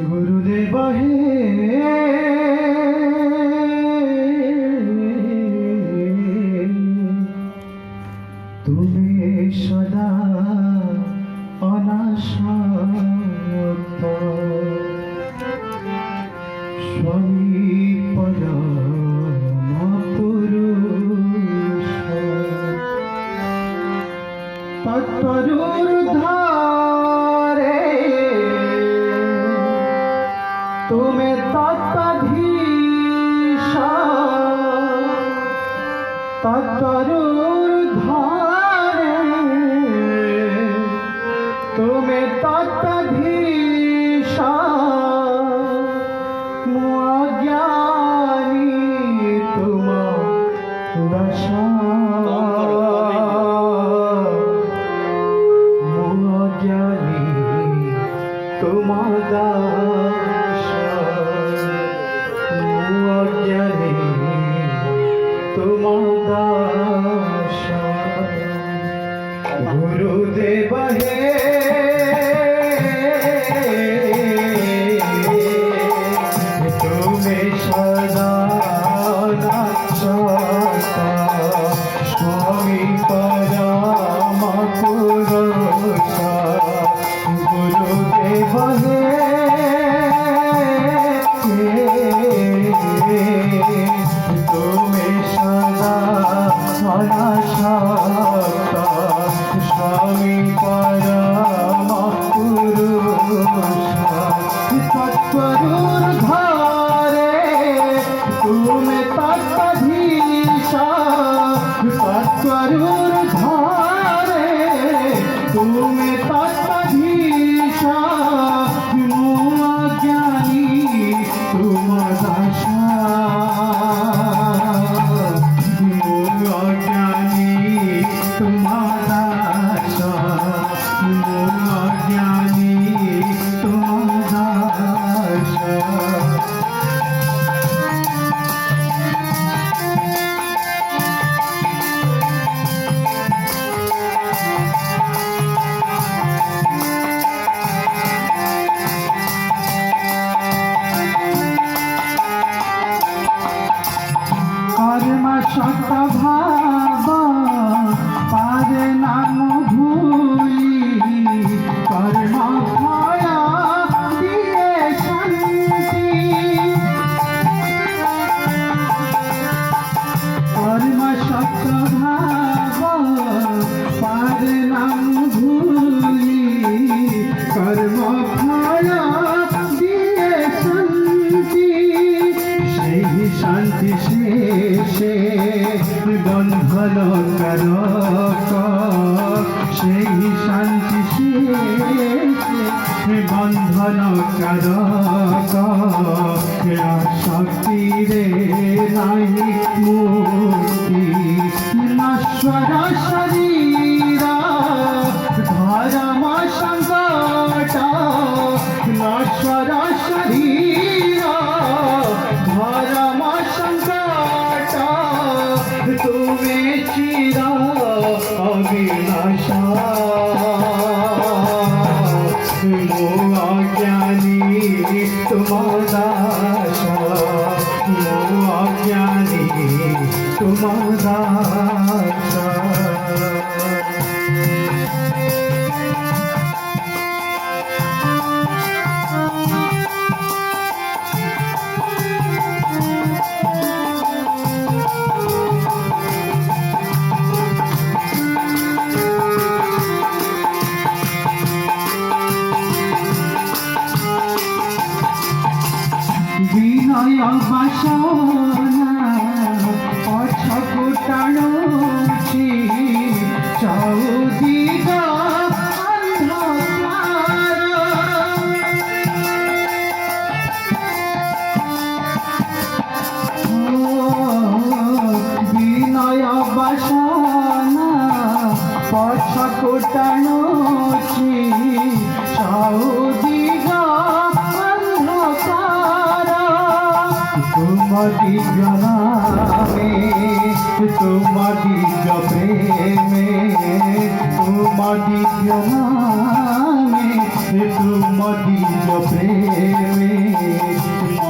गुरुदेव हे तुम्हें सदा अनाशक्त स्वामी परम पुरुष तत्परुर्धारे तुम्हें तत्पधीश तत्परुर्धारे तुम्हें तत्पधीश मुआज्ञानी तुम दशा मुआज्ञानी तुम दाश मुआज्ञानी तुम दाश गुरुदेव हे तुम्हें सदा स्वामी परम पुरुष गुरुदेव तुम्हें सदा अनाशक्त स्वामी परम पुरुष तत्परुर्धारे तुम्हें तत्पधीश तत्परुर्धारे तुम्हें तत्पधीश मुआज्ञानी तुम दशा मुआज्ञानी तुम दाश मुआज्ञानी तुम दाश कर्म सत भाव पारे नाम भूली कर्म फल दिए शांति कर्म सत भाव पारे नाम भूली कर्म फल दिए शांति সেই শান্তি শেষে বন্ধন কারক সেই শান্তি শেষে বন্ধন কারক শক্তিরে নাই মুক্তি নশ্বর শরীর ধর্ম সংকট নশ্বর শরীর धर्म संकट तुम्हें चिरा अविनाशा मुआज्ञानी तुम दाश मुआज्ञानी तुम दाश বিনয় বাসনা অছকুটাণুছি চৌদিগ বিনয় বাসনা অছকুটাণুছি চৌদিগ तुम्हारी नामे तुम्हारी प्रेमे तुम्हारी দিজ প্রেম